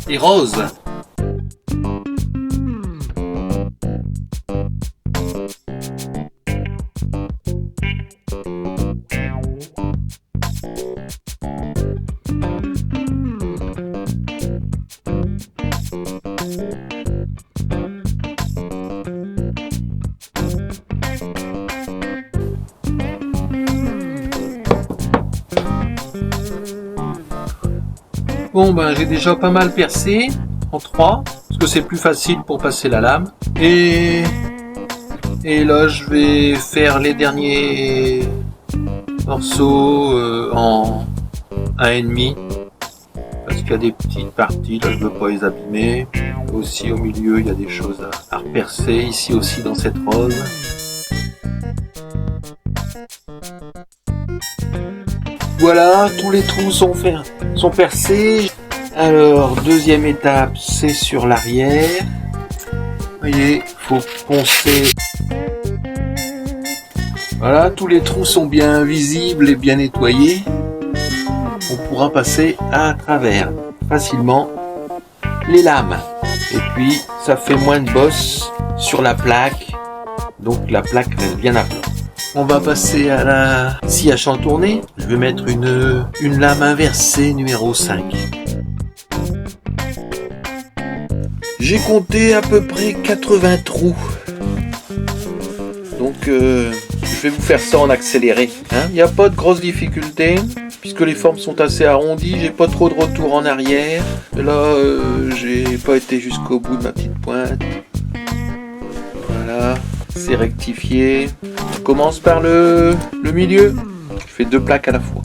et rose. Bon ben j'ai déjà pas mal percé en 3 parce que c'est plus facile pour passer la lame et là je vais faire les derniers morceaux en 1,5 parce qu'il y a des petites parties là je veux pas les abîmer. Aussi au milieu il y a des choses à repercer, ici aussi dans cette rose. Voilà, tous les trous sont percés. Alors, deuxième étape, c'est sur l'arrière. Vous voyez, faut poncer. Voilà, tous les trous sont bien visibles et bien nettoyés. On pourra passer à travers facilement les lames. Et puis, ça fait moins de bosse sur la plaque. Donc, la plaque reste bien à plat. On va passer à la scie à chantourner. Je vais mettre une lame inversée numéro 5. J'ai compté à peu près 80 trous. Donc je vais vous faire ça en accéléré. Il n'y a pas de grosse difficulté puisque les formes sont assez arrondies. J'ai pas trop de retour en arrière. Là j'ai pas été jusqu'au bout de ma petite pointe. Voilà, c'est rectifié. On commence par le milieu. Je fais 2 plaques à la fois.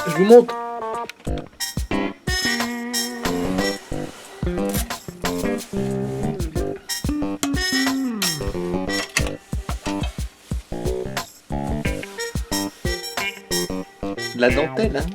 Je vous montre. De la dentelle, hein.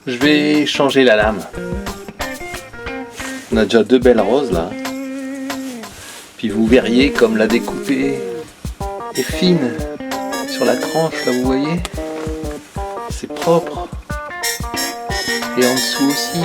Je vais changer la lame. On a déjà 2 belles roses là. Puis vous verriez comme la découpée est fine sur la tranche là, vous voyez. C'est propre. Et en dessous aussi.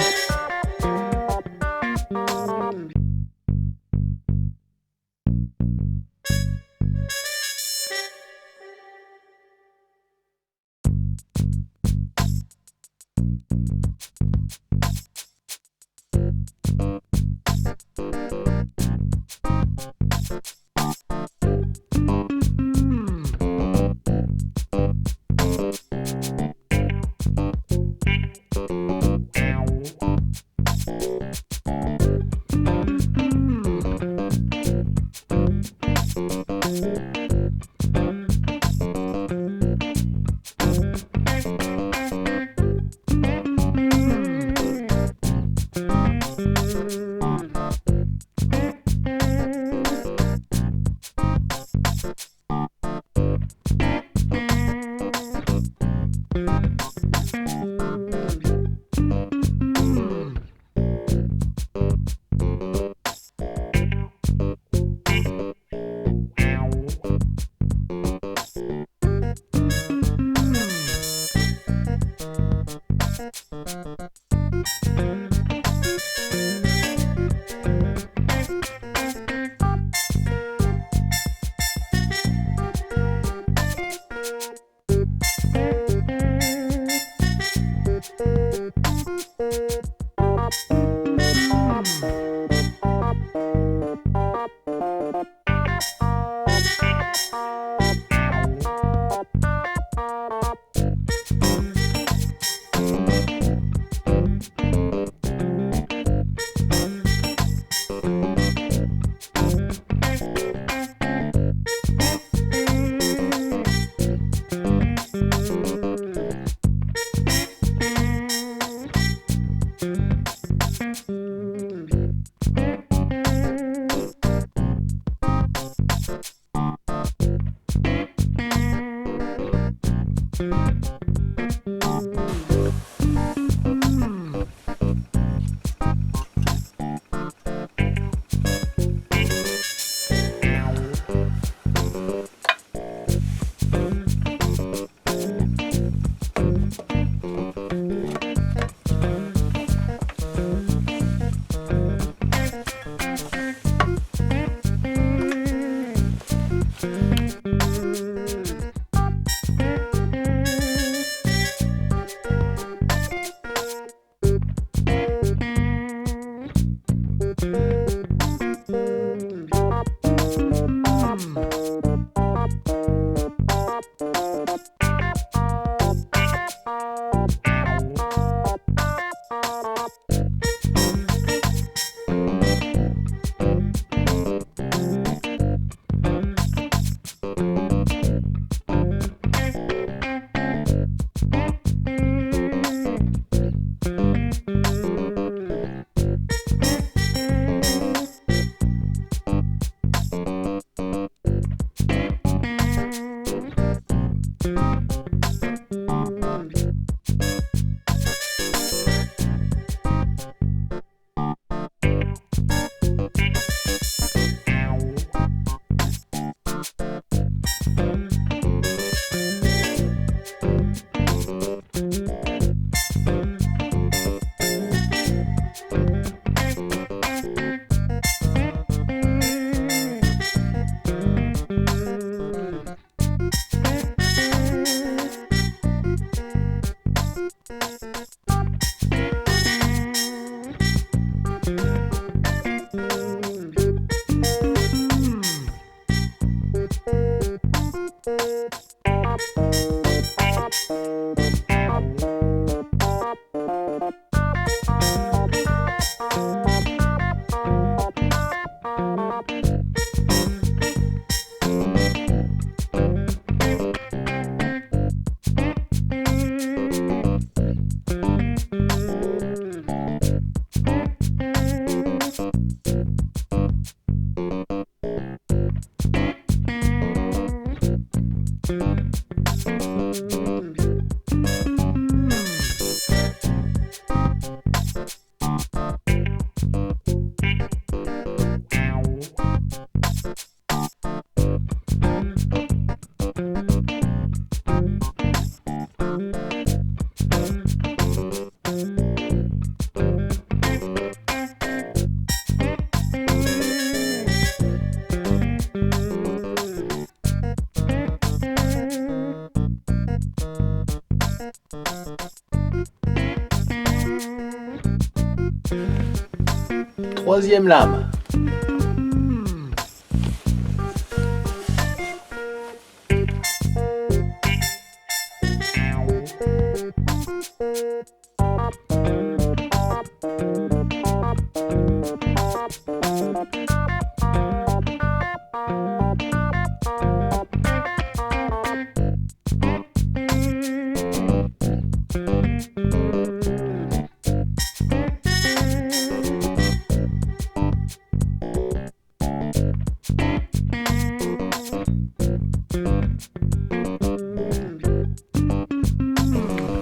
troisième lame.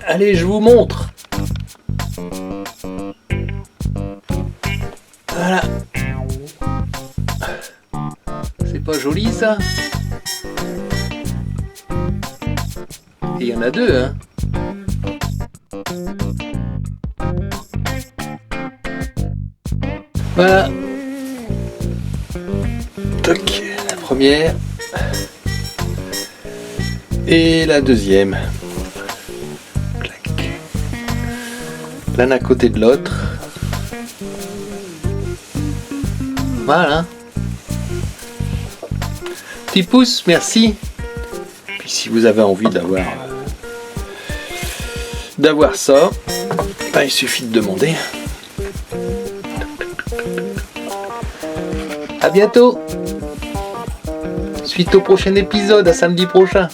Allez, je vous montre. Voilà. C'est pas joli ça? Et il y en a deux, hein. Voilà. Toc, la première. Et la deuxième. L'un à côté de l'autre. Voilà. Petit pouce, merci. Puis si vous avez envie d'avoir ça, ben, il suffit de demander. À bientôt. Suite au prochain épisode, à samedi prochain.